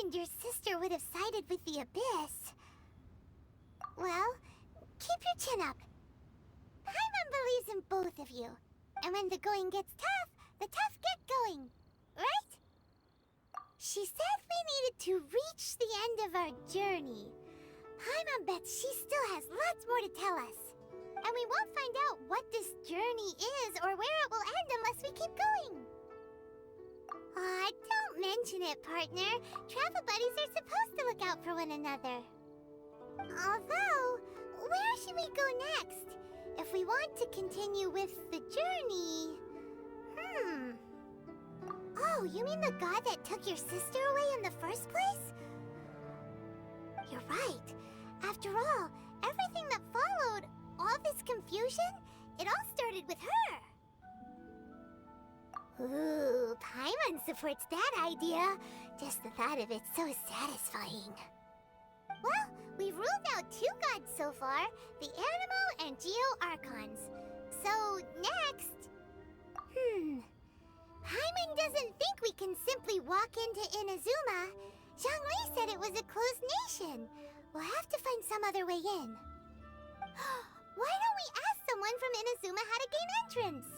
imagined your sister would have sided with the Abyss. Well, keep your chin up. Paimon believes in both of you. And when the going gets tough, the tough get going. Right? She said we needed to reach the end of our journey. Paimon bets she still has lots more to tell us. And we won't find out what this journey is or where it will end unless we keep going. Aw, don't mention it, partner. Travel buddies are supposed to look out for one another. Although, where should we go next? If we want to continue with the journey... Oh, you mean the god that took your sister away in the first place? You're right. After all, everything that followed, all this confusion, it all started with her. Ooh, Paimon supports that idea. Just the thought of it's so satisfying. Well, we've ruled out 2 gods so far, the Animo and Geo Archons. So, next... Paimon doesn't think we can simply walk into Inazuma. Zhongli said it was a closed nation. We'll have to find some other way in. Why don't we ask someone from Inazuma how to gain entrance?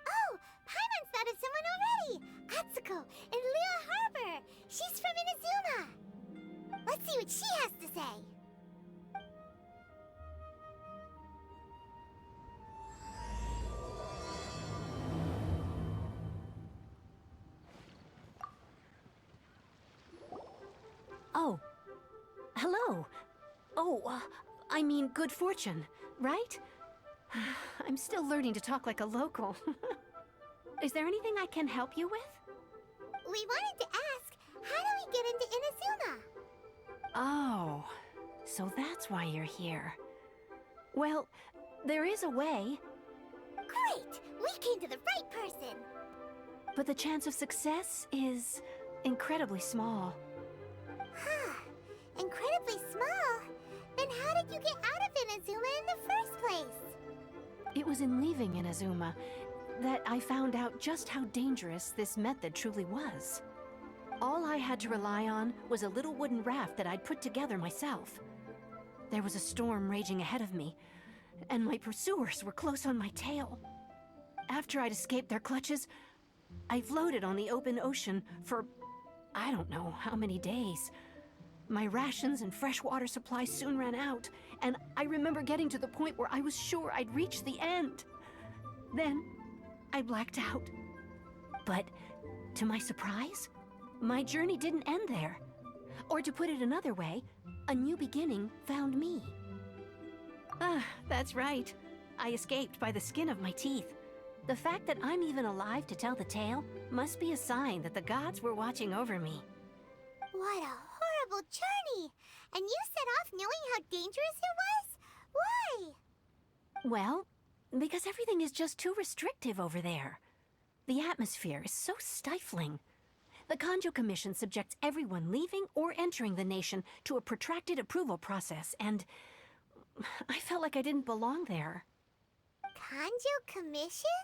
Oh, Paimon's thought of someone already! Atsuko in Liyue Harbor! She's from Inazuma! Let's see what she has to say. Oh. Hello. Oh, I mean good fortune, right? I'm still learning to talk like a local. Is there anything I can help you with? We wanted to ask, how do we get into Inazuma? Oh, so that's why you're here. Well, there is a way. Great! We came to the right person! But the chance of success is incredibly small. Huh. Incredibly small? Then how did you get out of Inazuma in the first place? It was in leaving Inazuma that I found out just how dangerous this method truly was. All I had to rely on was a little wooden raft that I'd put together myself. There was a storm raging ahead of me, and my pursuers were close on my tail. After I'd escaped their clutches, I floated on the open ocean for I don't know how many days. My rations and freshwater supply soon ran out, and I remember getting to the point where I was sure I'd reached the end. Then, I blacked out. But, to my surprise, my journey didn't end there. Or to put it another way, a new beginning found me. Ah, that's right. I escaped by the skin of my teeth. The fact that I'm even alive to tell the tale must be a sign that the gods were watching over me. What a horrible journey! And you set off knowing how dangerous it was? Why? Well, because everything is just too restrictive over there. The atmosphere is so stifling. The Kanjo Commission subjects everyone leaving or entering the nation to a protracted approval process, and I felt like I didn't belong there. Kanjo Commission?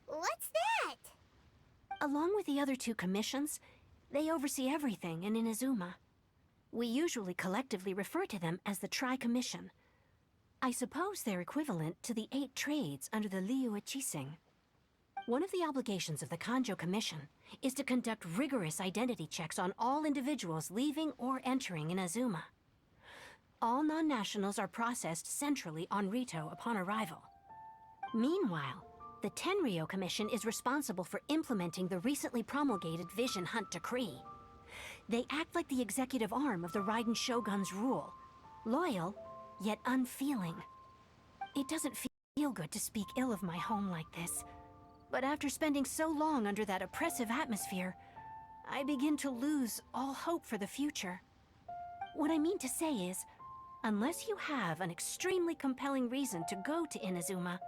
What's that? Along with the other 2 commissions, they oversee everything in Inazuma. We usually collectively refer to them as the Tri-Commission. I suppose they're equivalent to the 8 trades under the Liyue Chising. One of the obligations of the Kanjo Commission is to conduct rigorous identity checks on all individuals leaving or entering Inazuma. All non-nationals are processed centrally on Rito upon arrival. Meanwhile, the Tenryo Commission is responsible for implementing the recently promulgated Vision Hunt Decree. They act like the executive arm of the Raiden Shogun's rule. Loyal, yet unfeeling. It doesn't feel good to speak ill of my home like this. But after spending so long under that oppressive atmosphere, I begin to lose all hope for the future. What I mean to say is, unless you have an extremely compelling reason to go to Inazuma,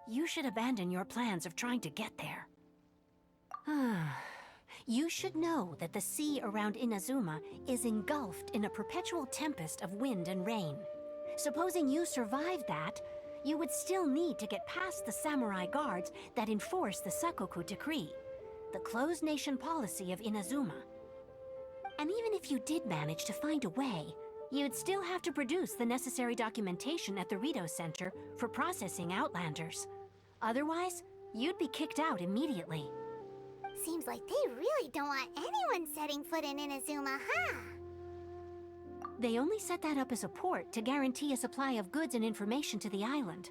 you should abandon your plans of trying to get there. You should know that the sea around Inazuma is engulfed in a perpetual tempest of wind and rain. Supposing you survived that, you would still need to get past the samurai guards that enforce the Sakoku Decree, the closed nation policy of Inazuma. And even if you did manage to find a way, you'd still have to produce the necessary documentation at the Rito Center for processing Outlanders. Otherwise, you'd be kicked out immediately. Seems like they really don't want anyone setting foot in Inazuma, huh? They only set that up as a port to guarantee a supply of goods and information to the island.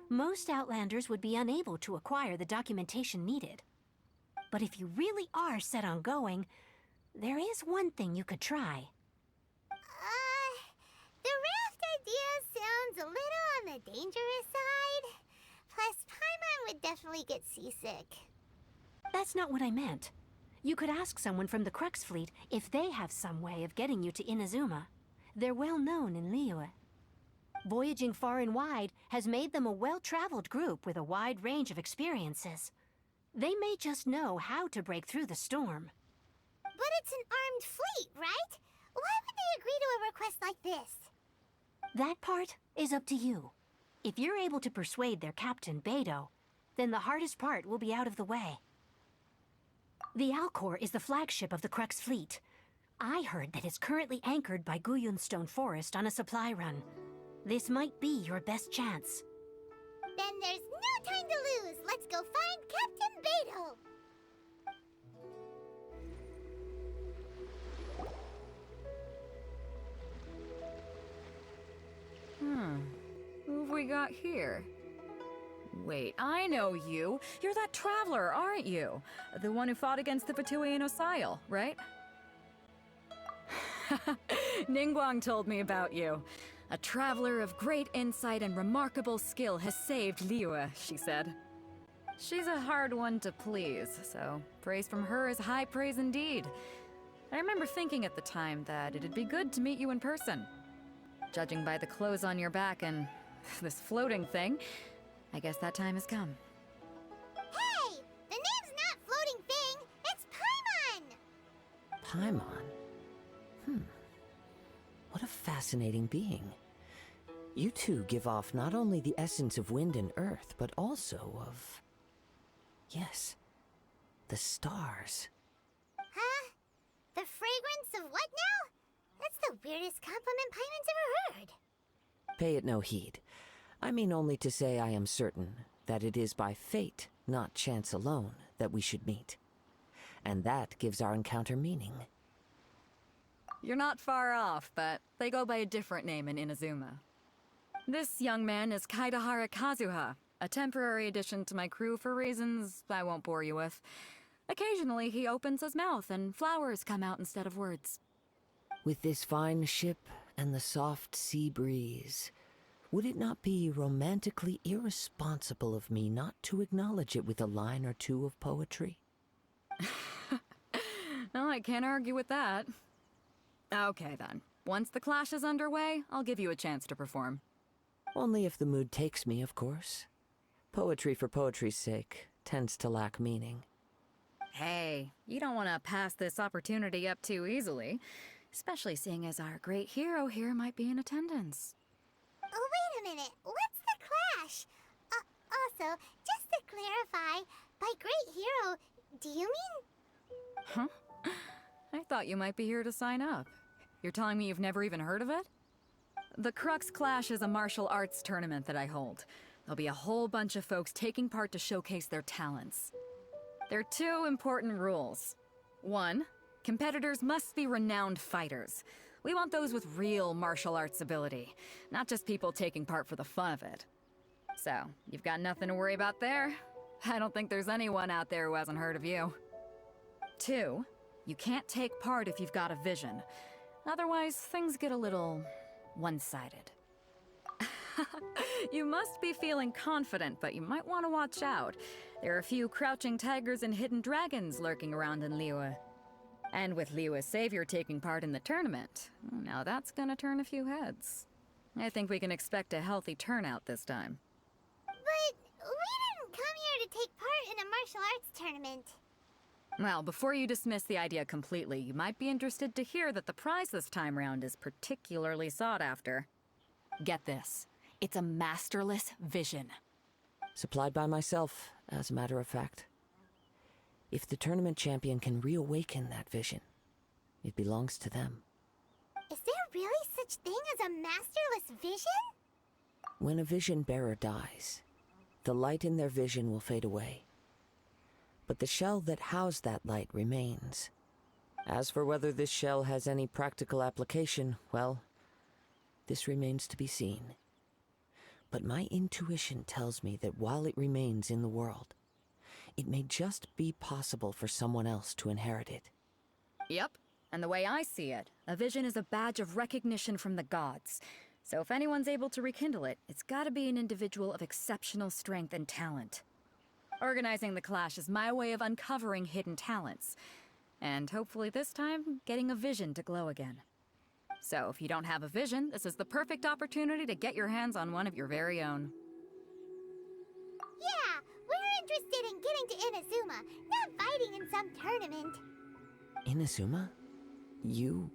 Most Outlanders would be unable to acquire the documentation needed. But if you really are set on going, there is one thing you could try. The raft idea sounds a little on the dangerous side. Plus, Paimon would definitely get seasick. That's not what I meant. You could ask someone from the Crux fleet if they have some way of getting you to Inazuma. They're well known in Liyue. Voyaging far and wide has made them a well-traveled group with a wide range of experiences. They may just know how to break through the storm. But it's an armed fleet, right? Why would they agree to a request like this? That part is up to you. If you're able to persuade their captain, Beidou, then the hardest part will be out of the way. The Alcor is the flagship of the Crux fleet. I heard that it's currently anchored by Guyunstone Forest on a supply run. This might be your best chance. Then there's no time to lose. Let's go find Captain Beidou. Who have we got here? Wait, I know you. You're that traveler, aren't you? The one who fought against the Fatuian Osile, right? Ningguang told me about you. A traveler of great insight and remarkable skill has saved Liyue, she said. She's a hard one to please, so praise from her is high praise indeed. I remember thinking at the time that it'd be good to meet you in person. Judging by the clothes on your back and this floating thing, I guess that time has come. Hey! The name's not Floating Thing, it's Paimon! Paimon? What a fascinating being. You two give off not only the essence of wind and earth, but also of... yes, the stars. Huh? The fragrance of what now? That's the weirdest compliment Paimon's ever heard. Pay it no heed. I mean only to say I am certain that it is by fate, not chance alone, that we should meet. And that gives our encounter meaning. You're not far off, but they go by a different name in Inazuma. This young man is Kaidahara Kazuha, a temporary addition to my crew for reasons I won't bore you with. Occasionally he opens his mouth and flowers come out instead of words. With this fine ship and the soft sea breeze, would it not be romantically irresponsible of me not to acknowledge it with a line or two of poetry? Oh, I can't argue with that. Okay then. Once the clash is underway, I'll give you a chance to perform. Only if the mood takes me, of course. Poetry for poetry's sake tends to lack meaning. Hey, you don't want to pass this opportunity up too easily, especially seeing as our great hero here might be in attendance. Oh, wait a minute. What's the clash? Also, just to clarify, by great hero, do you mean... Huh? I thought you might be here to sign up. You're telling me you've never even heard of it? The Crux Clash is a martial arts tournament that I hold. There'll be a whole bunch of folks taking part to showcase their talents. There are two important rules. One, competitors must be renowned fighters. We want those with real martial arts ability, not just people taking part for the fun of it. So, you've got nothing to worry about there. I don't think there's anyone out there who hasn't heard of you. Two, you can't take part if you've got a vision. Otherwise, things get a little one-sided. You must be feeling confident, but you might want to watch out. There are a few crouching tigers and hidden dragons lurking around in Liyue. And with Liyue's savior taking part in the tournament, now that's gonna turn a few heads. I think we can expect a healthy turnout this time. But we didn't come here to take part in a martial arts tournament. Well, before you dismiss the idea completely, you might be interested to hear that the prize this time round is particularly sought after. Get this. It's a masterless vision. Supplied by myself, as a matter of fact. If the tournament champion can reawaken that vision, It belongs to them. Is there really such thing as a masterless vision? When a vision bearer dies, the light in their vision will fade away. But the shell that housed that light remains. As for whether this shell has any practical application, well, this remains to be seen. But my intuition tells me that while it remains in the world, it may just be possible for someone else to inherit it. Yep. And the way I see it, a vision is a badge of recognition from the gods. So if anyone's able to rekindle it, it's gotta be an individual of exceptional strength and talent. Organizing the clash is my way of uncovering hidden talents. And hopefully this time, getting a vision to glow again. So if you don't have a vision, this is the perfect opportunity to get your hands on one of your very own. Yeah, we're interested in getting to Inazuma, not fighting in some tournament. Inazuma? You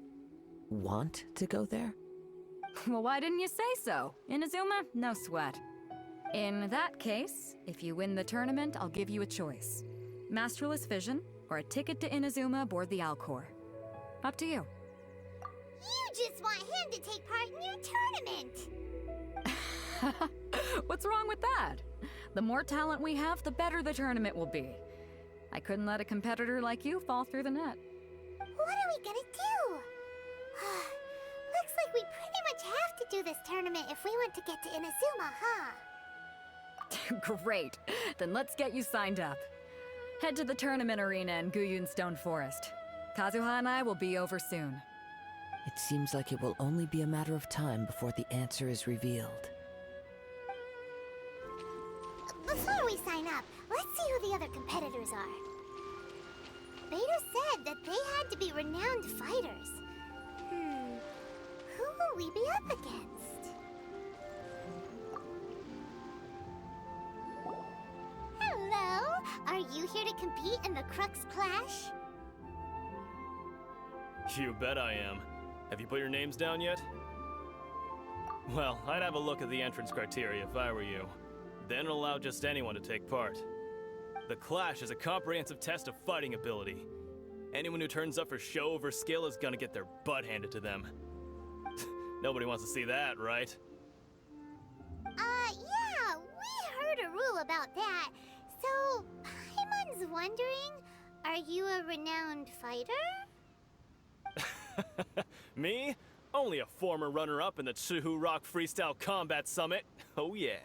want to go there? Well, why didn't you say so? Inazuma? No sweat. In that case, if you win the tournament, I'll give you a choice. Masterless Vision, or a ticket to Inazuma aboard the Alcor. Up to you. You just want him to take part in your tournament! What's wrong with that? The more talent we have, the better the tournament will be. I couldn't let a competitor like you fall through the net. What are we gonna do? Looks like we pretty much have to do this tournament if we want to get to Inazuma, huh? Great. Then let's get you signed up. Head to the tournament arena in Guyun Stone Forest. Kazuha and I will be over soon. It seems like it will only be a matter of time before the answer is revealed. Before we sign up, let's see who the other competitors are. Beto said that they had to be renowned fighters. Who will we be up against? Hello? Are you here to compete in the Crux Clash? You bet I am. Have you put your names down yet? Well, I'd have a look at the entrance criteria if I were you. Then allow just anyone to take part. The Clash is a comprehensive test of fighting ability. Anyone who turns up for show over skill is gonna get their butt handed to them. Nobody wants to see that, right? Yeah, we heard a rule about that. So, Paimon's wondering, are you a renowned fighter? Me? Only a former runner-up in the Chihu Rock Freestyle Combat Summit. Oh yeah.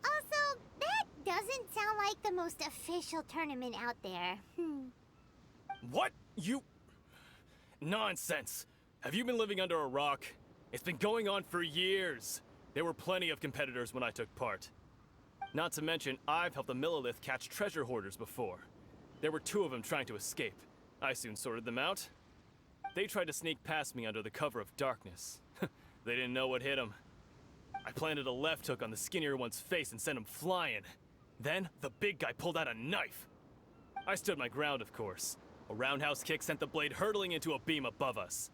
Also, that doesn't sound like the most official tournament out there. What? You... Nonsense. Have you been living under a rock? It's been going on for years. There were plenty of competitors when I took part. Not to mention, I've helped the Millilith catch treasure hoarders before. There were 2 of them trying to escape. I soon sorted them out. They tried to sneak past me under the cover of darkness. They didn't know what hit them. I planted a left hook on the skinnier one's face and sent him flying. Then, the big guy pulled out a knife. I stood my ground, of course. A roundhouse kick sent the blade hurtling into a beam above us.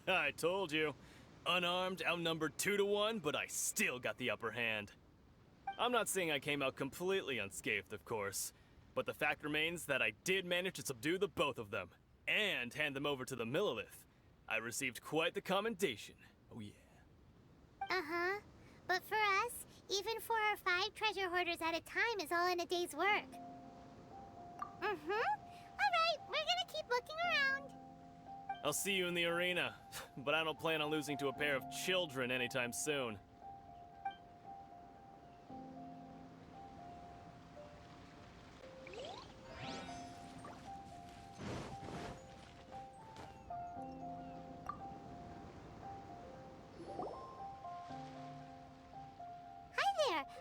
I told you. Unarmed, outnumbered 2 to 1, but I still got the upper hand. I'm not saying I came out completely unscathed, of course. But the fact remains that I did manage to subdue the both of them, and hand them over to the Millilith. I received quite the commendation. Oh yeah. Uh-huh. But for us, even 4 or 5 treasure hoarders at a time is all in a day's work. Alright, we're gonna keep looking around. I'll see you in the arena, but I don't plan on losing to a pair of children anytime soon.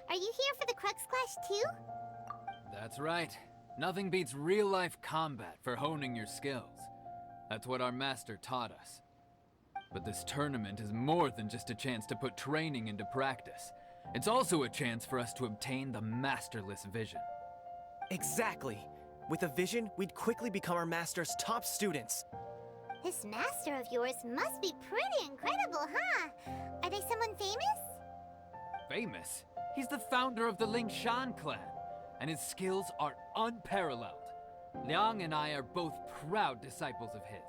Are you here for the Crux Clash too? That's right. Nothing beats real-life combat for honing your skills. That's what our master taught us. But this tournament is more than just a chance to put training into practice. It's also a chance for us to obtain the masterless vision. Exactly. With a vision, we'd quickly become our master's top students. This master of yours must be pretty incredible, huh? Are they someone famous? Famous? He's the founder of the Lingshan clan. and his skills are unparalleled. Liang and I are both proud disciples of his.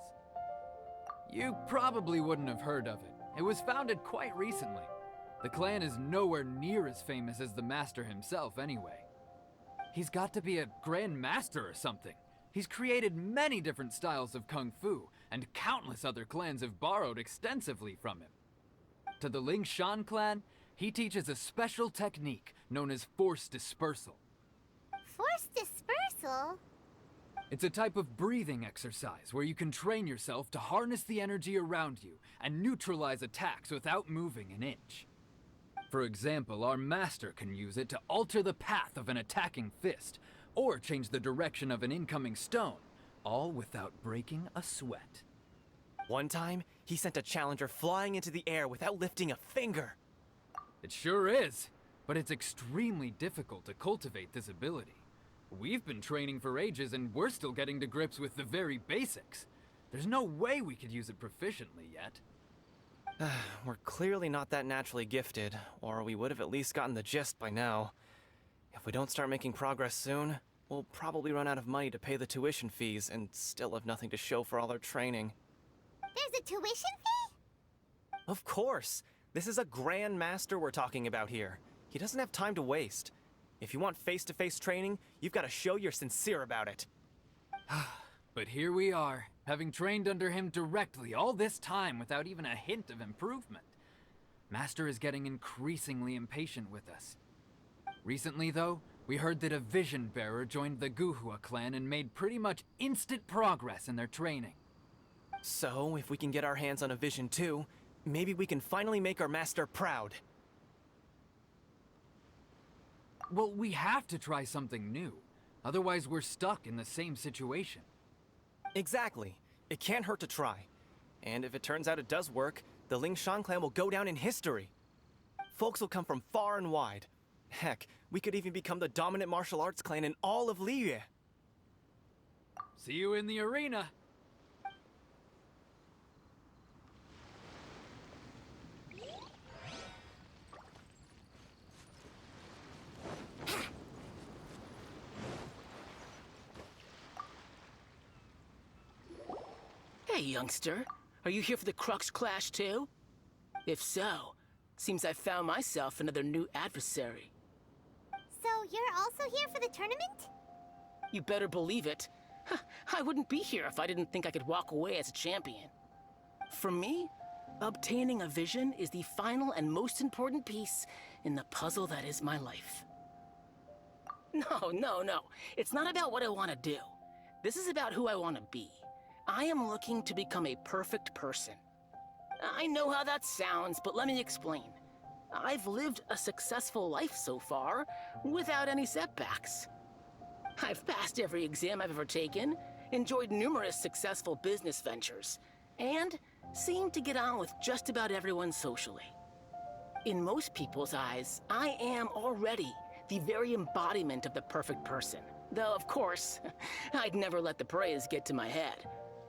You probably wouldn't have heard of it. It was founded quite recently. The clan is nowhere near as famous as the master himself anyway. He's got to be a grand master or something. He's created many different styles of kung fu, and countless other clans have borrowed extensively from him. To the Ling Shan clan, he teaches a special technique known as force dispersal. Force dispersal? It's a type of breathing exercise where you can train yourself to harness the energy around you and neutralize attacks without moving an inch. For example, our master can use it to alter the path of an attacking fist, or change the direction of an incoming stone, all without breaking a sweat. One time, he sent a challenger flying into the air without lifting a finger. It sure is, but it's extremely difficult to cultivate this ability. We've been training for ages and we're still getting to grips with the very basics. There's no way we could use it proficiently yet. We're clearly not that naturally gifted, or we would have at least gotten the gist by now. If we don't start making progress soon, we'll probably run out of money to pay the tuition fees and still have nothing to show for all our training. There's a tuition fee? Of course! This is a Grand Master we're talking about here. He doesn't have time to waste. If you want face-to-face training, you've got to show you're sincere about it. But here we are, having trained under him directly all this time without even a hint of improvement. Master is getting increasingly impatient with us. Recently, though, we heard that a Vision Bearer joined the Guhua clan and made pretty much instant progress in their training. So, if we can get our hands on a Vision too, maybe we can finally make our master proud. Well, we have to try something new. Otherwise, we're stuck in the same situation. Exactly. It can't hurt to try. And if it turns out it does work, the Ling Shan clan will go down in history. Folks will come from far and wide. Heck, we could even become the dominant martial arts clan in all of Liyue. See you in the arena. Hey, youngster. Are you here for the Crux Clash, too? If so, seems I found myself another new adversary. So you're also here for the tournament? You better believe it. I wouldn't be here if I didn't think I could walk away as a champion. For me, obtaining a vision is the final and most important piece in the puzzle that is my life. No. It's not about what I want to do. This is about who I want to be. I am looking to become a perfect person. I know how that sounds, but let me explain. I've lived a successful life so far, without any setbacks. I've passed every exam I've ever taken, enjoyed numerous successful business ventures, and seemed to get on with just about everyone socially. In most people's eyes, I am already the very embodiment of the perfect person. Though, of course, I'd never let the praise get to my head.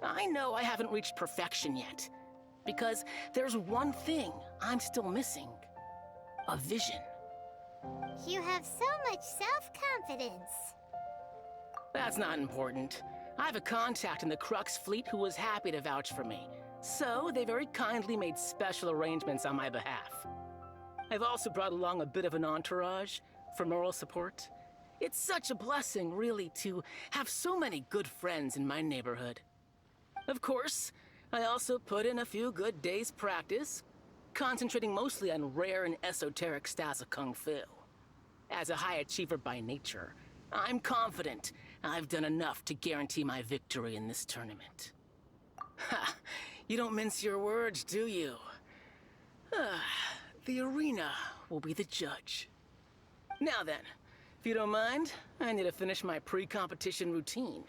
I know I haven't reached perfection yet, because there's one thing I'm still missing. A vision. You have so much self-confidence. That's not important. I have a contact in the Crux fleet who was happy to vouch for me, so they very kindly made special arrangements on my behalf. I've also brought along a bit of an entourage for moral support. It's such a blessing, really, to have so many good friends in my neighborhood. Of course, I also put in a few good days' practice, concentrating mostly on rare and esoteric styles of Kung Fu. As a high achiever by nature, I'm confident I've done enough to guarantee my victory in this tournament. Ha! You don't mince your words, do you? The arena will be the judge. Now then, if you don't mind, I need to finish my pre-competition routine.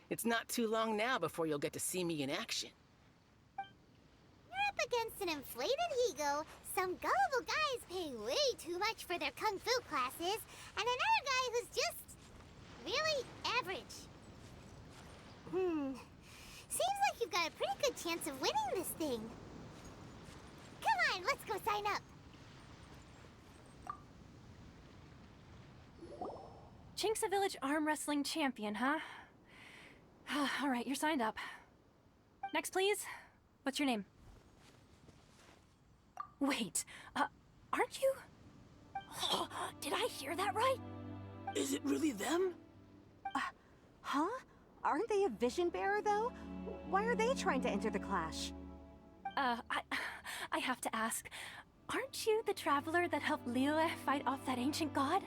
It's not too long now before you'll get to see me in action. You're up against an inflated ego, some gullible guys pay way too much for their kung fu classes, and another guy who's just really average. Seems like you've got a pretty good chance of winning this thing. Come on, let's go sign up. Chinxa Village arm wrestling champion, huh? All right, you're signed up. Next, please. What's your name? Wait, aren't you? Did I hear that right? Is it really them? Huh? Aren't they a vision bearer, though? Why are they trying to enter the clash? I have to ask. Aren't you the traveler that helped Liyue fight off that ancient god?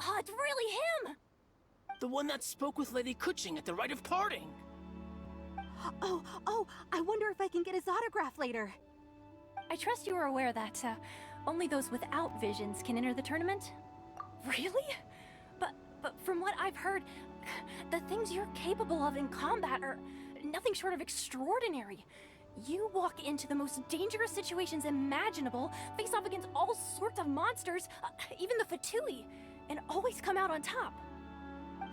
Oh, it's really him! The one that spoke with Lady Kuching at the rite of parting. Oh, I wonder if I can get his autograph later. I trust you are aware that, only those without visions can enter the tournament? Really? But from what I've heard, the things you're capable of in combat are nothing short of extraordinary. You walk into the most dangerous situations imaginable, face off against all sorts of monsters, even the Fatui, and always come out on top.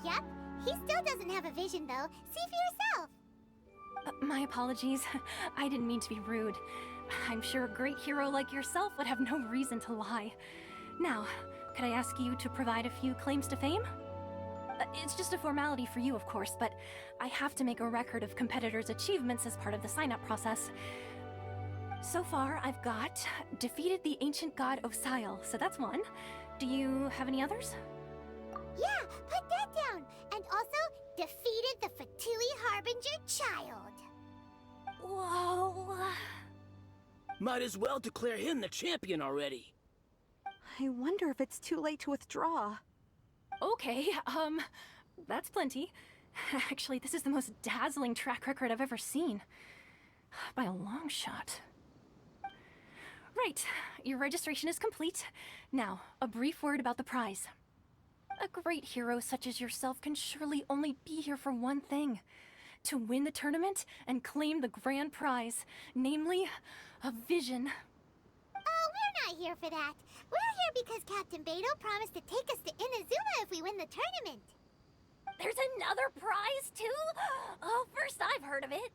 Yep, he still doesn't have a vision though. See for yourself. My apologies. I didn't mean to be rude. I'm sure a great hero like yourself would have no reason to lie. Now, could I ask you to provide a few claims to fame? It's just a formality for you, of course, but I have to make a record of competitors' achievements as part of the sign-up process. So far, I've got defeated the ancient god Osial, so that's one. Do you have any others? Yeah, put that down. And also, defeated the Fatui Harbinger child. Whoa. Might as well declare him the champion already. I wonder if it's too late to withdraw. Okay, that's plenty. Actually, this is the most dazzling track record I've ever seen. By a long shot. Right, your registration is complete. Now, a brief word about the prize. A great hero such as yourself can surely only be here for one thing. To win the tournament and claim the grand prize, namely, a vision. Oh, we're not here for that. We're here because Captain Beidou promised to take us to Inazuma if we win the tournament. There's another prize, too? Oh, first I've heard of it.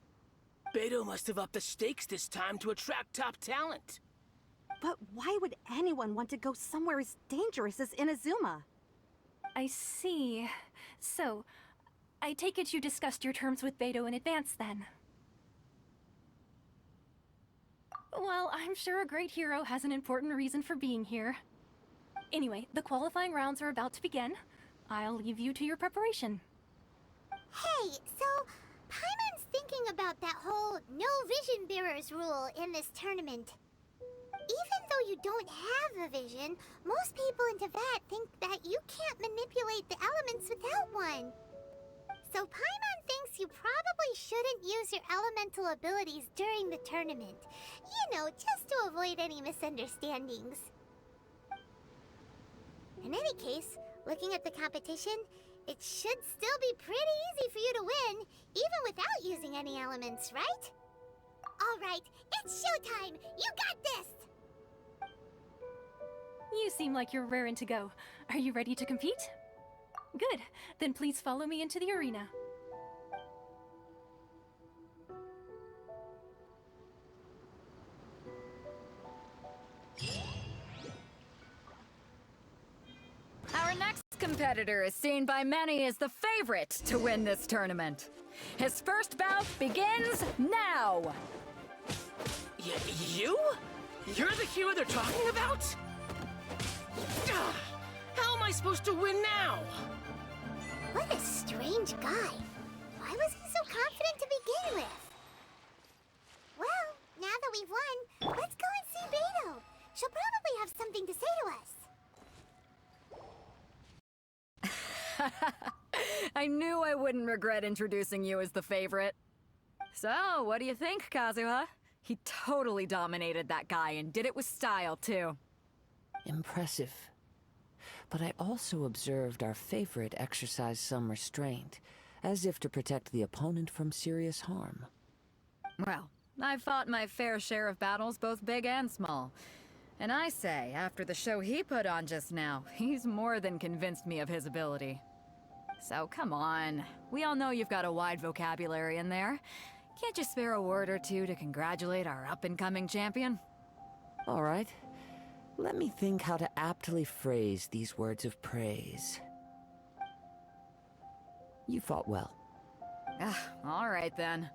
Beidou must have upped the stakes this time to attract top talent. But why would anyone want to go somewhere as dangerous as Inazuma? I see. So, I take it you discussed your terms with Beidou in advance, then? Well, I'm sure a great hero has an important reason for being here. Anyway, the qualifying rounds are about to begin. I'll leave you to your preparation. Hey, so Paimon's thinking about that whole no vision bearers rule in this tournament. Even though you don't have a vision, most people in Teyvat think that you can't manipulate the elements without one. So Paimon thinks you probably shouldn't use your elemental abilities during the tournament. You know, just to avoid any misunderstandings. In any case, looking at the competition, it should still be pretty easy for you to win, even without using any elements, right? Alright, it's showtime! You got this! You seem like you're raring to go. Are you ready to compete? Good. Then please follow me into the arena. Our next competitor is seen by many as the favorite to win this tournament. His first bout begins now! You? You're the hero they're talking about? How am I supposed to win now? What a strange guy. Why was he so confident to begin with? Well, now that we've won, let's go and see Beidou. She'll probably have something to say to us. I knew I wouldn't regret introducing you as the favorite. So, what do you think, Kazuha? He totally dominated that guy and did it with style, too. Impressive. But I also observed our favorite exercise some restraint, as if to protect the opponent from serious harm. Well, I've fought my fair share of battles, both big and small. And I say, after the show he put on just now, he's more than convinced me of his ability. So come on, we all know you've got a wide vocabulary in there. Can't you spare a word or two to congratulate our up-and-coming champion? All right. Let me think how to aptly phrase these words of praise. You fought well. All right then.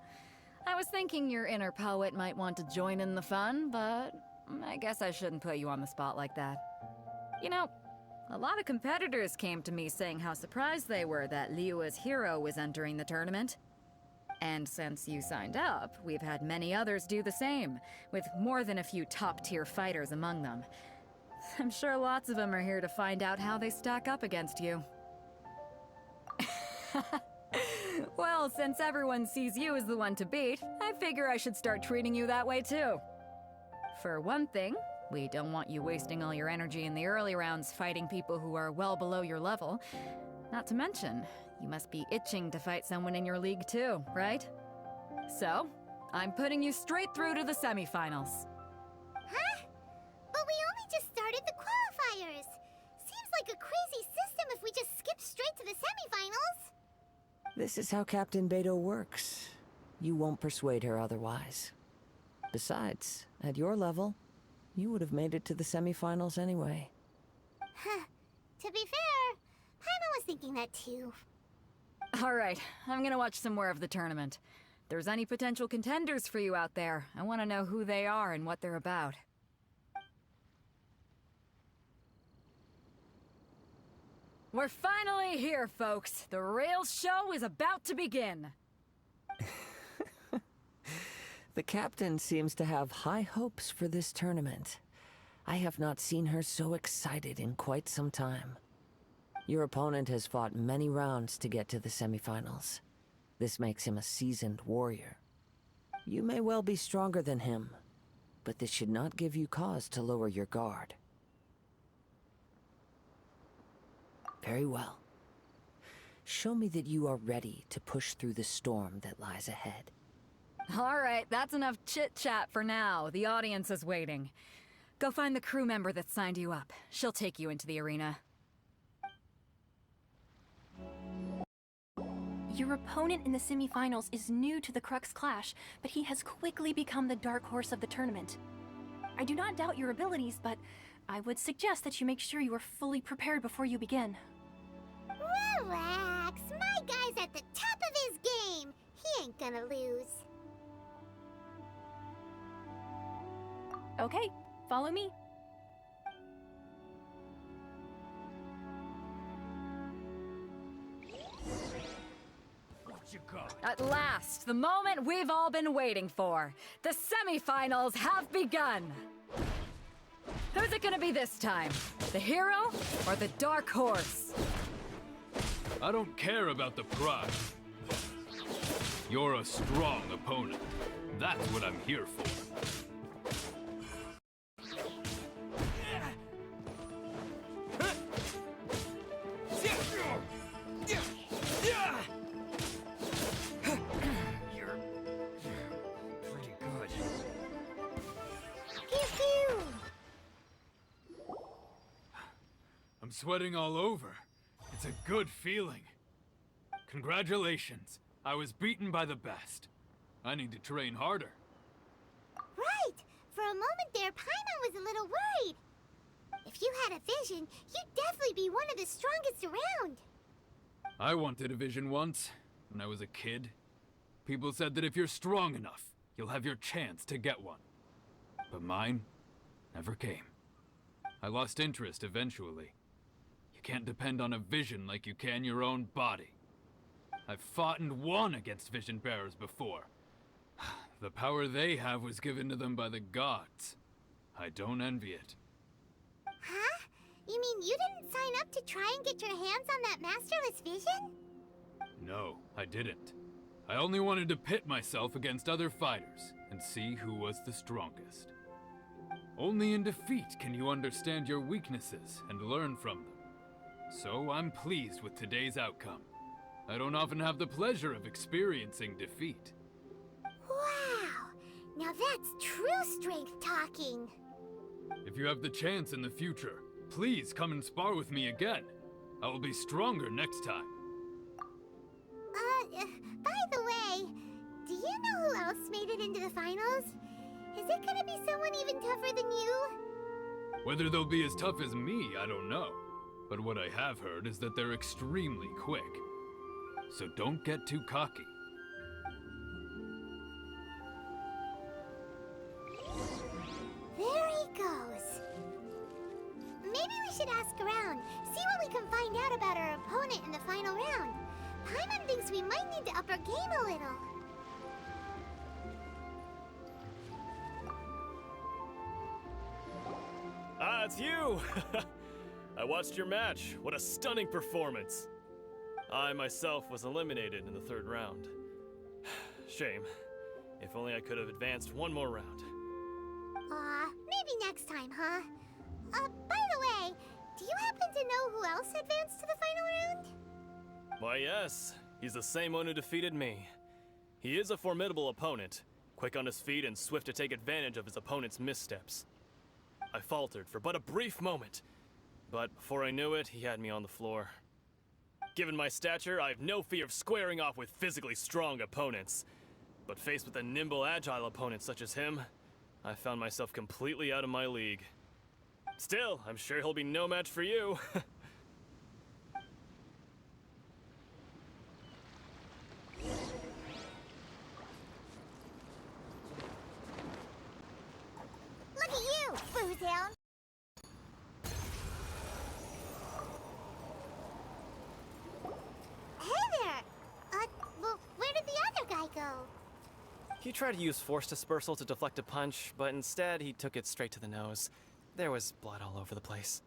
I was thinking your inner poet might want to join in the fun, but I guess I shouldn't put you on the spot like that. You know, a lot of competitors came to me saying how surprised they were that Liyue's hero was entering the tournament. And since you signed up, we've had many others do the same, with more than a few top-tier fighters among them. I'm sure lots of them are here to find out how they stack up against you. Well, since everyone sees you as the one to beat, I figure I should start treating you that way too. For one thing, we don't want you wasting all your energy in the early rounds fighting people who are well below your level. Not to mention, you must be itching to fight someone in your league too, right? So, I'm putting you straight through to the semifinals. Huh? But we only just started the qualifiers. Seems like a crazy system if we just skip straight to the semifinals. This is how Captain Beto works. You won't persuade her otherwise. Besides, at your level, you would have made it to the semifinals anyway. Huh. To be fair, Paimon was thinking that too. Alright, I'm gonna watch some more of the tournament. If there's any potential contenders for you out there, I want to know who they are and what they're about. We're finally here, folks. The real show is about to begin. The captain seems to have high hopes for this tournament. I have not seen her so excited in quite some time. Your opponent has fought many rounds to get to the semifinals. This makes him a seasoned warrior. You may well be stronger than him, but this should not give you cause to lower your guard. Very well. Show me that you are ready to push through the storm that lies ahead. Alright, that's enough chit-chat for now. The audience is waiting. Go find the crew member that signed you up. She'll take you into the arena. Your opponent in the semifinals is new to the Crux Clash, but he has quickly become the dark horse of the tournament. I do not doubt your abilities, but I would suggest that you make sure you are fully prepared before you begin. Relax. My guy's at the top of his game. He ain't gonna lose. Okay, follow me. At last, the moment we've all been waiting for. The semifinals have begun. Who's it gonna be this time? The hero or the dark horse? I don't care about the prize. You're a strong opponent. That's what I'm here for. I'm sweating all over. It's a good feeling. Congratulations. I was beaten by the best. I need to train harder. Right. For a moment there, Paimon was a little worried. If you had a vision, you'd definitely be one of the strongest around. I wanted a vision once, when I was a kid. People said that if you're strong enough, you'll have your chance to get one. But mine never came. I lost interest eventually. You can't depend on a vision like you can your own body. I've fought and won against vision bearers before. The power they have was given to them by the gods. I don't envy it. Huh? You mean you didn't sign up to try and get your hands on that masterless vision? No, I didn't. I only wanted to pit myself against other fighters and see who was the strongest. Only in defeat can you understand your weaknesses and learn from them. So I'm pleased with today's outcome. I don't often have the pleasure of experiencing defeat. Wow! Now that's true strength talking. If you have the chance in the future, please come and spar with me again. I will be stronger next time. By the way, do you know who else made it into the finals? Is it gonna be someone even tougher than you? Whether they'll be as tough as me, I don't know. But what I have heard is that they're extremely quick. so don't get too cocky. There he goes. Maybe we should ask around, see what we can find out about our opponent in the final round. Paimon thinks we might need to up our game a little. Ah, it's you! I watched your match. What a stunning performance. I myself was eliminated in the third round. Shame. If only I could have advanced one more round. Maybe next time, huh? By the way, do you happen to know who else advanced to the final round? Why, yes. He's the same one who defeated me. He is a formidable opponent, quick on his feet and swift to take advantage of his opponent's missteps. I faltered for but a brief moment, but before I knew it, he had me on the floor. Given my stature, I have no fear of squaring off with physically strong opponents. But faced with a nimble, agile opponent such as him, I found myself completely out of my league. Still, I'm sure he'll be no match for you. Look at you, Boozhound! Hey there! Well, where did the other guy go? He tried to use force dispersal to deflect a punch, but instead he took it straight to the nose. There was blood all over the place.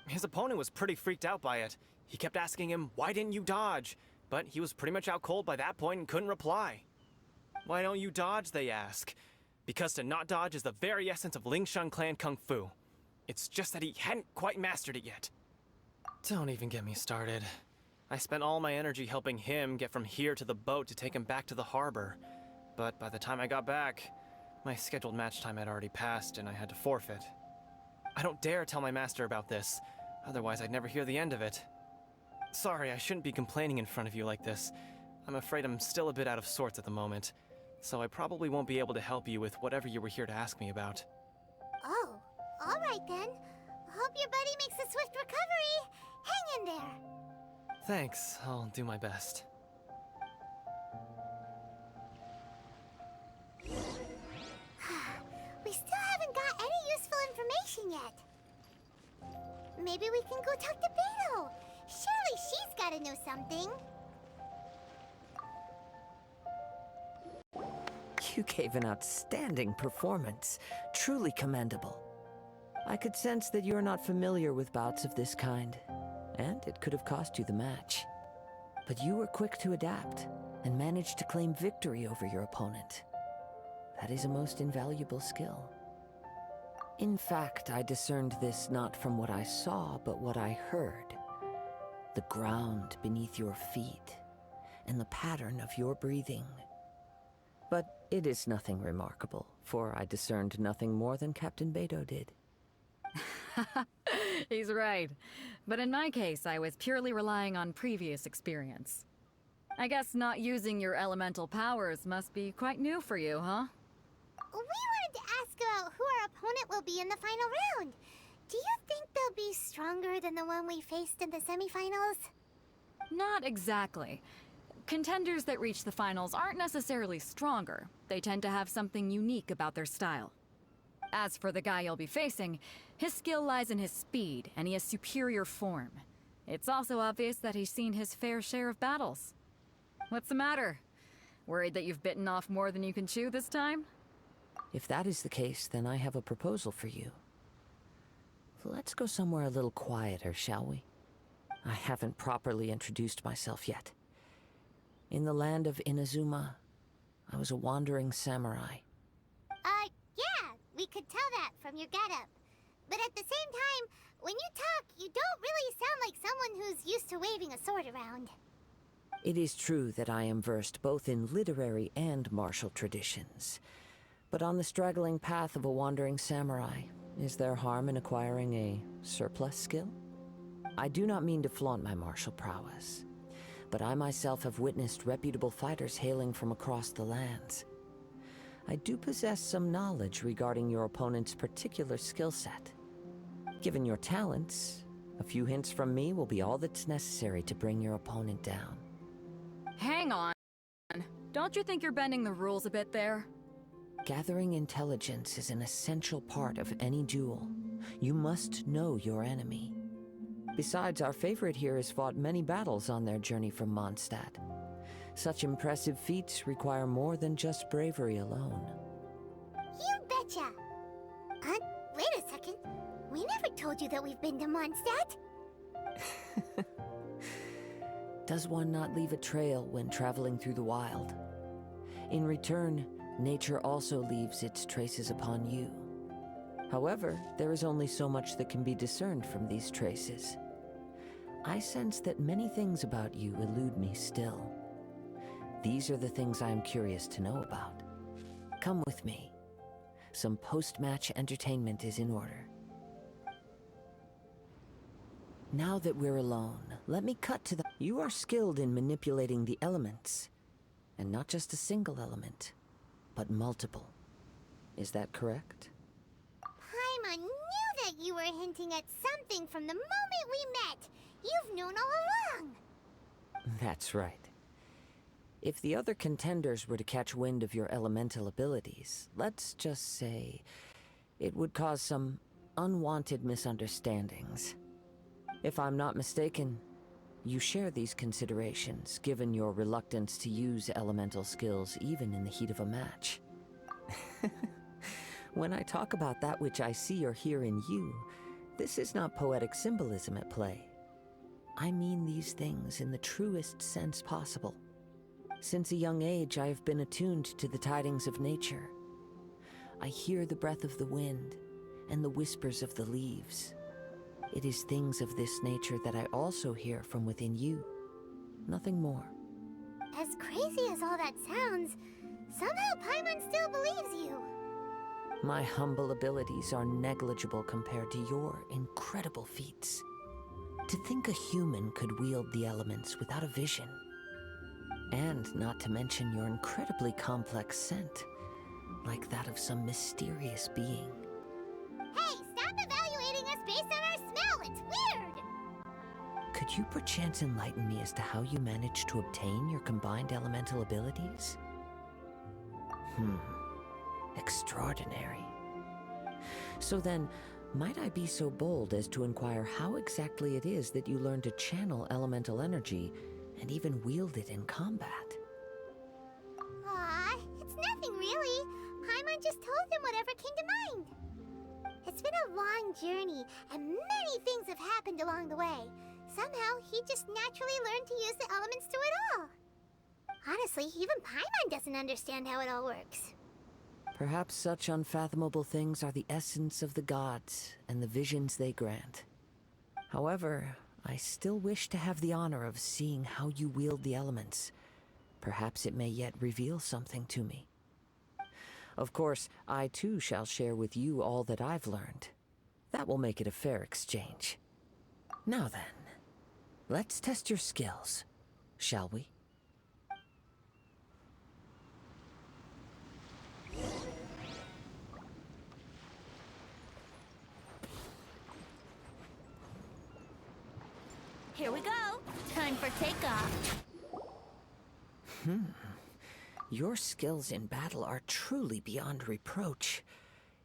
His opponent was pretty freaked out by it. He kept asking him, "Why didn't you dodge?" But he was pretty much out cold by that point and couldn't reply. "Why don't you dodge?" they ask. Because to not dodge is the very essence of Lingshan clan kung fu. It's just that he hadn't quite mastered it yet. Don't even get me started. I spent all my energy helping him get from here to the boat to take him back to the harbor. But by the time I got back, my scheduled match time had already passed and I had to forfeit. I don't dare tell my master about this, otherwise I'd never hear the end of it. Sorry, I shouldn't be complaining in front of you like this. I'm afraid I'm still a bit out of sorts at the moment, so I probably won't be able to help you with whatever you were here to ask me about. Oh, alright then. Hope your buddy makes a swift recovery. Hang in there. Thanks, I'll do my best. We still haven't got any useful information yet. Maybe we can go talk to Beto. Surely she's gotta know something. You gave an outstanding performance. Truly commendable. I could sense that you're not familiar with bouts of this kind, and it could have cost you the match. But you were quick to adapt, and managed to claim victory over your opponent. That is a most invaluable skill. In fact, I discerned this not from what I saw, but what I heard. The ground beneath your feet, and the pattern of your breathing. But it is nothing remarkable, for I discerned nothing more than Captain Beto did. He's right. But in my case, I was purely relying on previous experience. I guess not using your elemental powers must be quite new for you, huh? We wanted to ask about who our opponent will be in the final round. Do you think they'll be stronger than the one we faced in the semifinals? Not exactly. Contenders that reach the finals aren't necessarily stronger. They tend to have something unique about their style. As for the guy you'll be facing, his skill lies in his speed, and he has superior form. It's also obvious that he's seen his fair share of battles. What's the matter? Worried that you've bitten off more than you can chew this time? If that is the case, then I have a proposal for you. Let's go somewhere a little quieter, shall we? I haven't properly introduced myself yet. In the land of Inazuma, I was a wandering samurai. Yeah, we could tell that from your getup. But at the same time, when you talk, you don't really sound like someone who's used to waving a sword around. It is true that I am versed both in literary and martial traditions. But on the straggling path of a wandering samurai, is there harm in acquiring a surplus skill? I do not mean to flaunt my martial prowess, but I myself have witnessed reputable fighters hailing from across the lands. I do possess some knowledge regarding your opponent's particular skill set. Given your talents, a few hints from me will be all that's necessary to bring your opponent down. Hang on. Don't you think you're bending the rules a bit there? Gathering intelligence is an essential part of any duel. You must know your enemy. Besides, our favorite here has fought many battles on their journey from Mondstadt. Such impressive feats require more than just bravery alone. You betcha! Wait a second. We never told you that we've been to Mondstadt. Does one not leave a trail when traveling through the wild? In return, nature also leaves its traces upon you. However, there is only so much that can be discerned from these traces. I sense that many things about you elude me still. These are the things I am curious to know about. Come with me. Some post-match entertainment is in order. Now that we're alone, let me cut to the... You are skilled in manipulating the elements. And not just a single element, but multiple. Is that correct? Paimon knew that you were hinting at something from the moment we met. You've known all along. That's right. If the other contenders were to catch wind of your elemental abilities, let's just say it would cause some unwanted misunderstandings. If I'm not mistaken, you share these considerations, given your reluctance to use elemental skills even in the heat of a match. When I talk about that which I see or hear in you, this is not poetic symbolism at play. I mean these things in the truest sense possible. Since a young age, I have been attuned to the tidings of nature. I hear the breath of the wind and the whispers of the leaves. It is things of this nature that I also hear from within you. Nothing more. As crazy as all that sounds, somehow Paimon still believes you. My humble abilities are negligible compared to your incredible feats. To think a human could wield the elements without a vision. And not to mention your incredibly complex scent, like that of some mysterious being. Hey, stop evaluating us based on our smell! It's weird! Could you perchance enlighten me as to how you managed to obtain your combined elemental abilities? Extraordinary. So then, might I be so bold as to inquire how exactly it is that you learned to channel elemental energy and even wield it in combat? Aw, it's nothing really. Paimon just told him whatever came to mind. It's been a long journey, and many things have happened along the way. Somehow, he just naturally learned to use the elements through it all. Honestly, even Paimon doesn't understand how it all works. Perhaps such unfathomable things are the essence of the gods and the visions they grant. However, I still wish to have the honor of seeing how you wield the elements. Perhaps it may yet reveal something to me. Of course, I too shall share with you all that I've learned. That will make it a fair exchange. Now then, let's test your skills, shall we? Here we go. Time for takeoff. Your skills in battle are truly beyond reproach.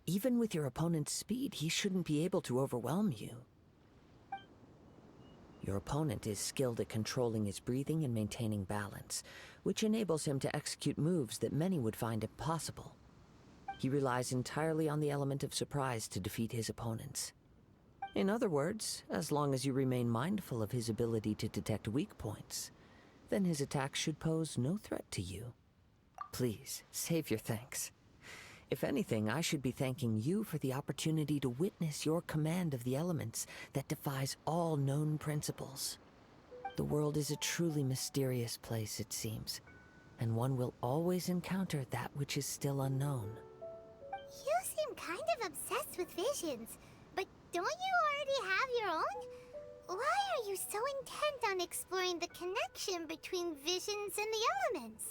Even with your opponent's speed, he shouldn't be able to overwhelm you. Your opponent is skilled at controlling his breathing and maintaining balance, which enables him to execute moves that many would find impossible. He relies entirely on the element of surprise to defeat his opponents. In other words, as long as you remain mindful of his ability to detect weak points, then his attacks should pose no threat to you. Please, save your thanks. If anything, I should be thanking you for the opportunity to witness your command of the elements that defies all known principles. The world is a truly mysterious place, it seems, and one will always encounter that which is still unknown. You seem kind of obsessed with visions, but don't you already have your own? Why are you so intent on exploring the connection between visions and the elements?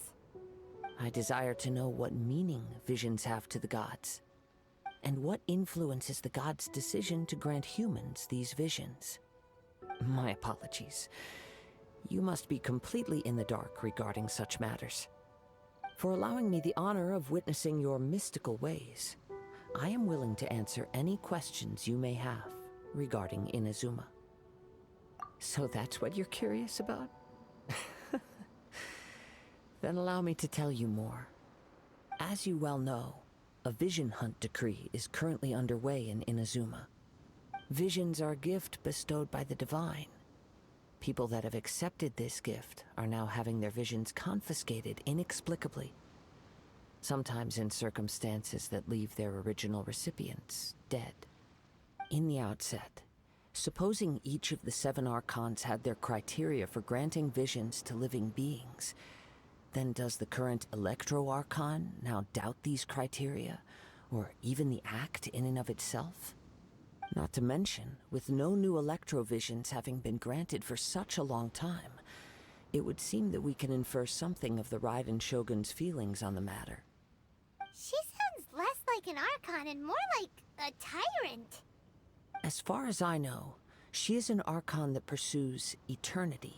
I desire to know what meaning visions have to the gods, and what influences the gods' decision to grant humans these visions. My apologies. You must be completely in the dark regarding such matters. For allowing me the honor of witnessing your mystical ways, I am willing to answer any questions you may have regarding Inazuma. So that's what you're curious about? Then allow me to tell you more. As you well know, a vision hunt decree is currently underway in Inazuma. Visions are a gift bestowed by the divine. People that have accepted this gift are now having their visions confiscated inexplicably, sometimes in circumstances that leave their original recipients dead. In the outset, supposing each of the 7 Archons had their criteria for granting visions to living beings, then does the current Electro Archon now doubt these criteria, or even the act in and of itself? Not to mention, with no new Electrovisions having been granted for such a long time, it would seem that we can infer something of the Raiden Shogun's feelings on the matter. She sounds less like an Archon and more like a tyrant. As far as I know, she is an Archon that pursues eternity.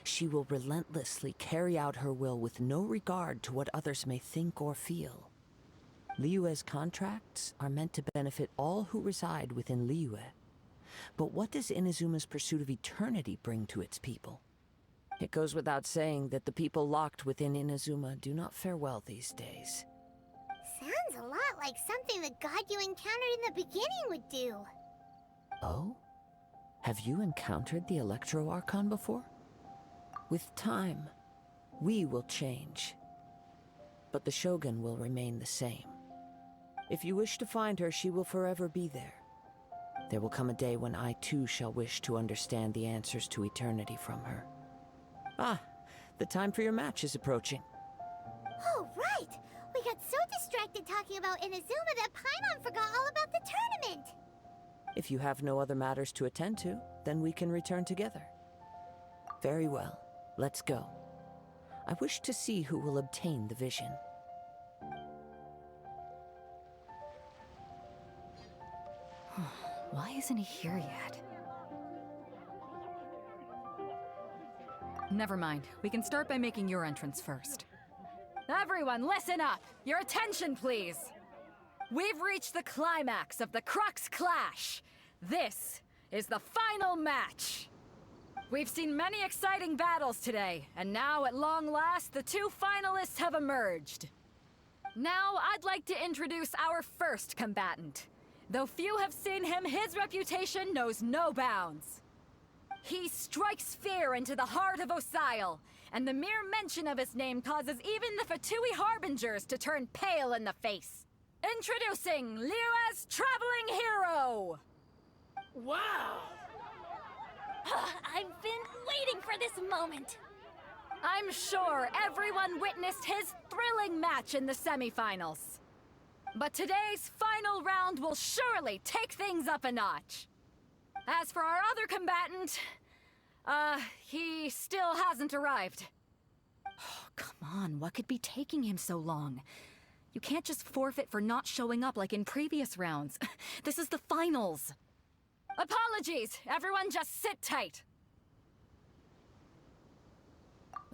She will relentlessly carry out her will with no regard to what others may think or feel. Liyue's contracts are meant to benefit all who reside within Liyue. But what does Inazuma's pursuit of eternity bring to its people? It goes without saying that the people locked within Inazuma do not fare well these days. Sounds a lot like something the god you encountered in the beginning would do. Oh? Have you encountered the Electro Archon before? With time, we will change. But the Shogun will remain the same. If you wish to find her, she will forever be there. There will come a day when I too shall wish to understand the answers to eternity from her. Ah, the time for your match is approaching. Oh, right! We got so distracted talking about Inazuma that Paimon forgot all about the tournament! If you have no other matters to attend to, then we can return together. Very well, let's go. I wish to see who will obtain the vision. Why isn't he here yet? Never mind. We can start by making your entrance first. Everyone, listen up! Your attention, please! We've reached the climax of the Crux Clash! This is the final match! We've seen many exciting battles today, and now, at long last, the 2 finalists have emerged. Now, I'd like to introduce our first combatant. Though few have seen him, his reputation knows no bounds. He strikes fear into the heart of Osile, and the mere mention of his name causes even the Fatui Harbingers to turn pale in the face. Introducing Liyue's traveling hero! Wow! I've been waiting for this moment. I'm sure everyone witnessed his thrilling match in the semifinals. But today's final round will surely take things up a notch. As for our other combatant, he still hasn't arrived. Oh, come on, what could be taking him so long? You can't just forfeit for not showing up like in previous rounds. This is the finals. Apologies, everyone just sit tight.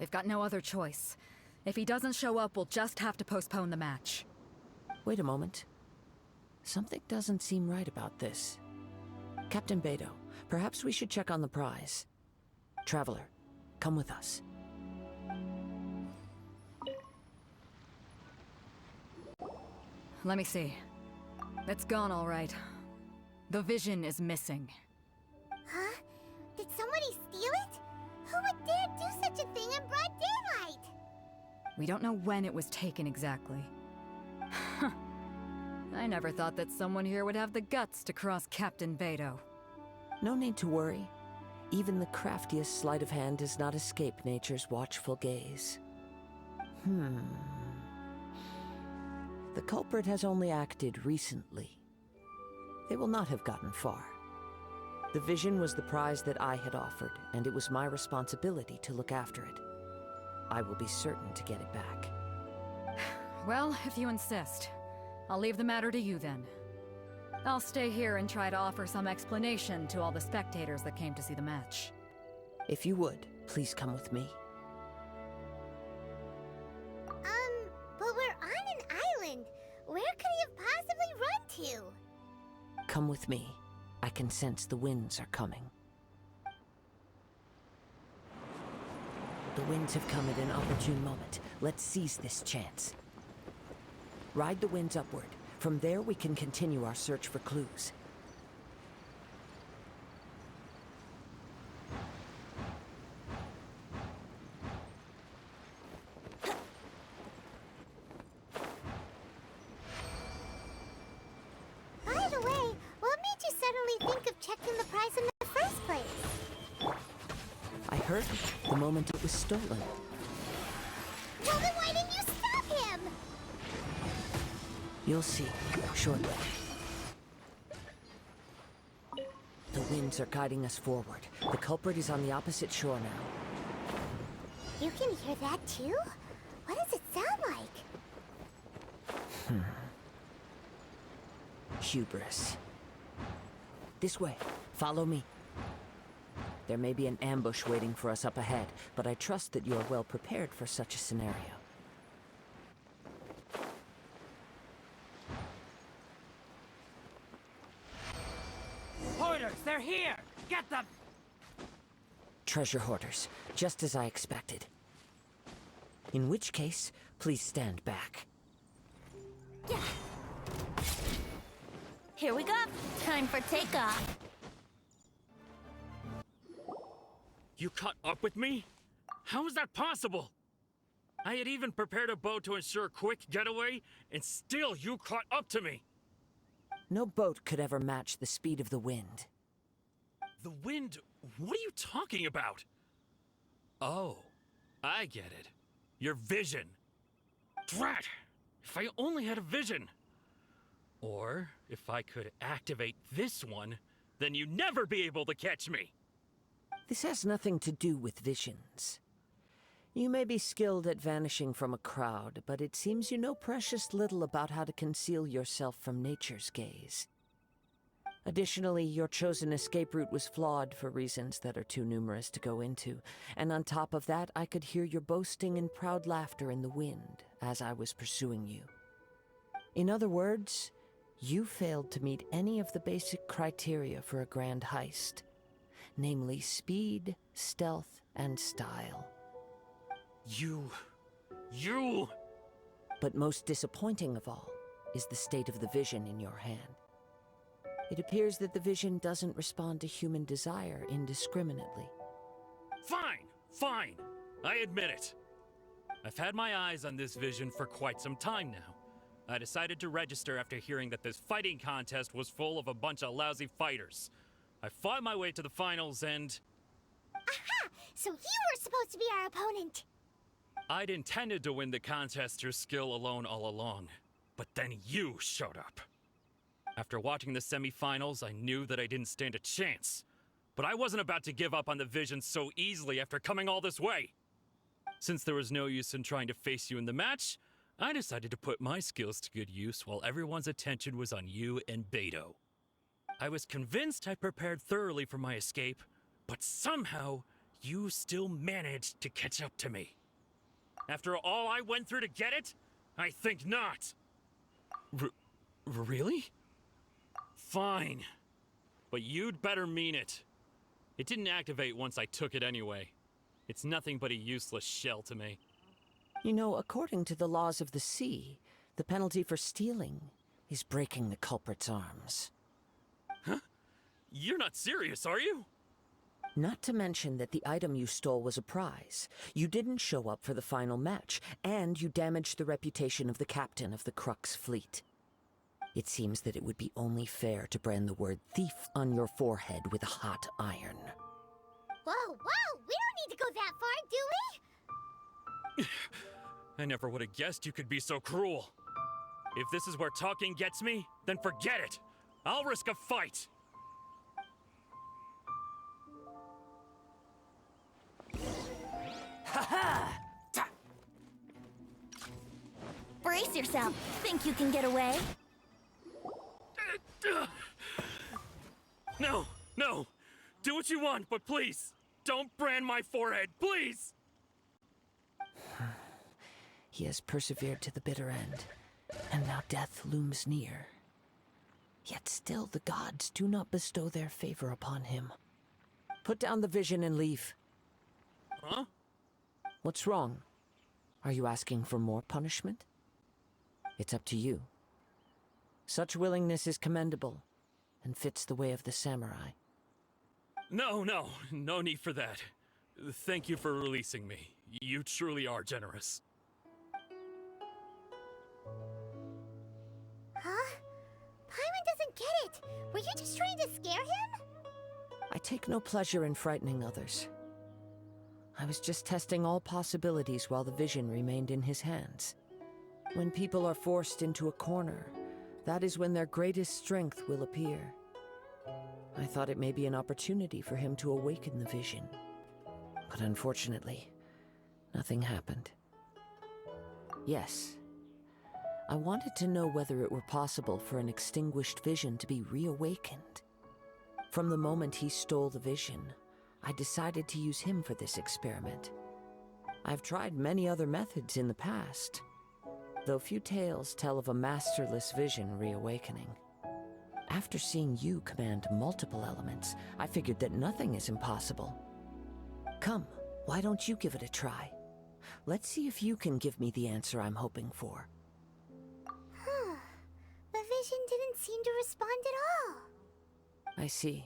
We've got no other choice. If he doesn't show up, we'll just have to postpone the match. Wait a moment. Something doesn't seem right about this. Captain Beidou, perhaps we should check on the prize. Traveler, come with us. Let me see. It's gone all right. The vision is missing. Huh? Did somebody steal it? Who would dare do such a thing in broad daylight? We don't know when it was taken exactly. I never thought that someone here would have the guts to cross Captain Beidou. No need to worry. Even the craftiest sleight of hand does not escape nature's watchful gaze. The culprit has only acted recently. They will not have gotten far. The vision was the prize that I had offered, and it was my responsibility to look after it. I will be certain to get it back. Well, if you insist. I'll leave the matter to you then. I'll stay here and try to offer some explanation to all the spectators that came to see the match. If you would, Please come with me. But we're on an island. Where could he have possibly run to? Come with me. I can sense the winds are coming. The winds have come at an opportune moment. Let's seize this chance. Ride the winds upward. From there, we can continue our search for clues. By the way, what made you suddenly think of checking the prize in the first place? I heard it the moment it was stolen. Well, then why didn't you stop him? You'll see shortly. The winds are guiding us forward. The culprit is on the opposite shore now. You can hear that too? What does it sound like? Hubris. This way. Follow me. There may be an ambush waiting for us up ahead, but I trust that you are well prepared for such a scenario. Hoarders, they're here! Get them! Treasure hoarders, just as I expected. In which case, please stand back. Here we go. Time for takeoff. You caught up with me? How is that possible? I had even prepared a boat to ensure a quick getaway, and still you caught up to me! No boat could ever match the speed of the wind. The wind? What are you talking about? Oh, I get it. Your vision. Drat! If I only had a vision! Or, if I could activate this one, then you'd never be able to catch me! This has nothing to do with visions. You may be skilled at vanishing from a crowd, but it seems you know precious little about how to conceal yourself from nature's gaze. Additionally, your chosen escape route was flawed for reasons that are too numerous to go into, and on top of that, I could hear your boasting and proud laughter in the wind as I was pursuing you. In other words, you failed to meet any of the basic criteria for a grand heist, namely speed, stealth, and style. You... But most disappointing of all is the state of the vision in your hand. It appears that the vision doesn't respond to human desire indiscriminately. Fine. I admit it. I've had my eyes on this vision for quite some time now. I decided to register after hearing that this fighting contest was full of a bunch of lousy fighters. I fought my way to the finals and... Aha! So you were supposed to be our opponent! I'd intended to win the contest through skill alone all along. But then you showed up. After watching the semifinals, I knew that I didn't stand a chance. But I wasn't about to give up on the vision so easily after coming all this way. Since there was no use in trying to face you in the match, I decided to put my skills to good use while everyone's attention was on you and Beto. I was convinced I prepared thoroughly for my escape, but somehow you still managed to catch up to me. After all I went through to get it? I think not. Really? Fine. But you'd better mean it. It didn't activate once I took it anyway. It's nothing but a useless shell to me. You know, according to the laws of the sea, the penalty for stealing is breaking the culprit's arms. Huh? You're not serious, are you? Not to mention that the item you stole was a prize. You didn't show up for the final match, and you damaged the reputation of the captain of the Crux fleet. It seems that it would be only fair to brand the word thief on your forehead with a hot iron. Whoa! We don't need to go that far, do we? I never would have guessed you could be so cruel. If this is where talking gets me, then forget it. I'll risk a fight. Brace yourself. Think you can get away? No. Do what you want, but please, Don't brand my forehead, please! He has persevered to the bitter end, and now death looms near. Yet still the gods do not bestow their favor upon him. Put down the vision and leave. Huh? What's wrong? Are you asking for more punishment? It's up to you. Such willingness is commendable, and fits the way of the samurai. No need for that. Thank you for releasing me. You truly are generous. Huh? Paimon doesn't get it. Were you just trying to scare him? I take no pleasure in frightening others. I was just testing all possibilities while the vision remained in his hands. When people are forced into a corner, that is when their greatest strength will appear. I thought it may be an opportunity for him to awaken the vision. But unfortunately, nothing happened. Yes, I wanted to know whether it were possible for an extinguished vision to be reawakened. From the moment he stole the vision, I decided to use him for this experiment. I've tried many other methods in the past, though few tales tell of a masterless vision reawakening. After seeing you command multiple elements, I figured that nothing is impossible. Come, why don't you give it a try? Let's see if you can give me the answer I'm hoping for. The vision didn't seem to respond at all. I see.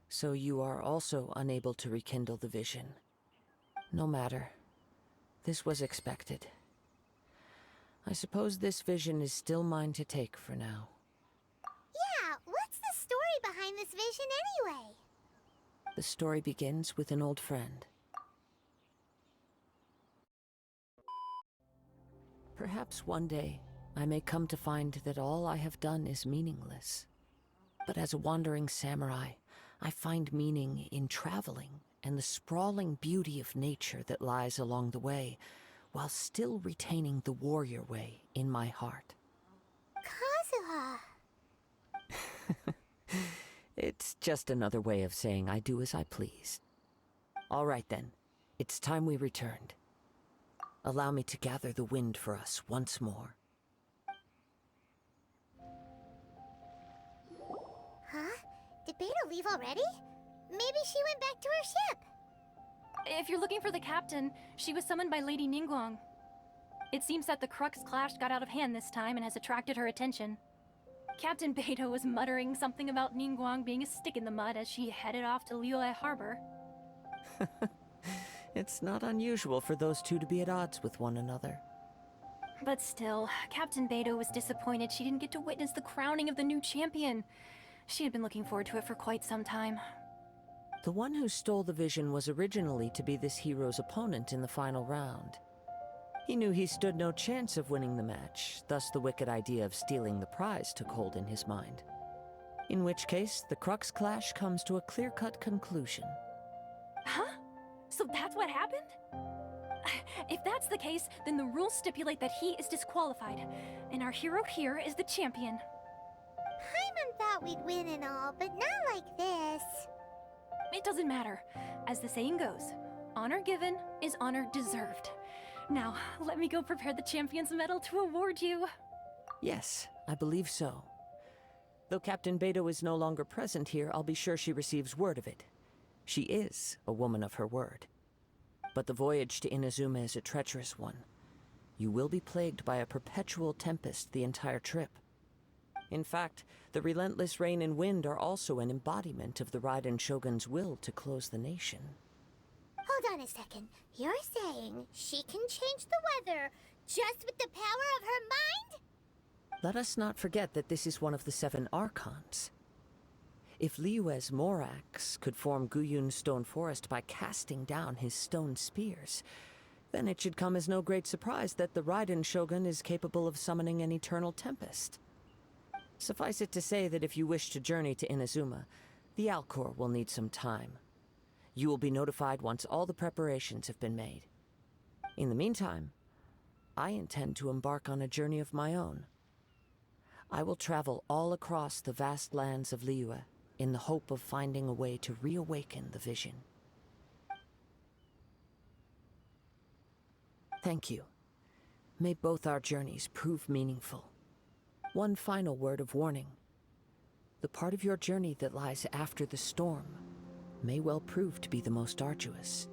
So you are also unable to rekindle the vision. No matter. This was expected. I suppose this vision is still mine to take for now. Yeah, what's the story behind this vision anyway? The story begins with an old friend. Perhaps one day, I may come to find that all I have done is meaningless. But as a wandering samurai, I find meaning in traveling and the sprawling beauty of nature that lies along the way, while still retaining the warrior way in my heart. Kazuha. It's just another way of saying I do as I please. All right then, it's time we returned. Allow me to gather the wind for us once more. Huh? Did Beta leave already? Maybe she went back to her ship. If you're looking for the captain, she was summoned by Lady Ningguang. It seems that the Crux clash got out of hand this time and has attracted her attention. Captain Beidou was muttering something about Ningguang being a stick in the mud as she headed off to Liyue Harbor. It's not unusual for those two to be at odds with one another. But still, Captain Beidou was disappointed she didn't get to witness the crowning of the new champion. She had been looking forward to it for quite some time. The one who stole the vision was originally to be this hero's opponent in the final round. He knew he stood no chance of winning the match, thus the wicked idea of stealing the prize took hold in his mind. In which case, the Crux clash comes to a clear-cut conclusion. Huh? So that's what happened? If that's the case, then the rules stipulate that he is disqualified, and our hero here is the champion. Paimon thought we'd win and all, but not like this. It doesn't matter. As the saying goes, honor given is honor deserved. Now, let me go prepare the champion's medal to award you. Yes, I believe so. Though Captain Beidou is no longer present here, I'll be sure she receives word of it. She is a woman of her word. But the voyage to Inazuma is a treacherous one. You will be plagued by a perpetual tempest the entire trip. In fact, the relentless rain and wind are also an embodiment of the Raiden Shogun's will to close the nation. Hold on a second. You're saying she can change the weather just with the power of her mind? Let us not forget that this is one of the 7 Archons. If Liyue's Morax could form Guyun's stone forest by casting down his stone spears, then it should come as no great surprise that the Raiden Shogun is capable of summoning an eternal tempest. Suffice it to say that if you wish to journey to Inazuma, the Alcor will need some time. You will be notified once all the preparations have been made. In the meantime, I intend to embark on a journey of my own. I will travel all across the vast lands of Liyue in the hope of finding a way to reawaken the vision. Thank you. May both our journeys prove meaningful. One final word of warning. The part of your journey that lies after the storm may well prove to be the most arduous.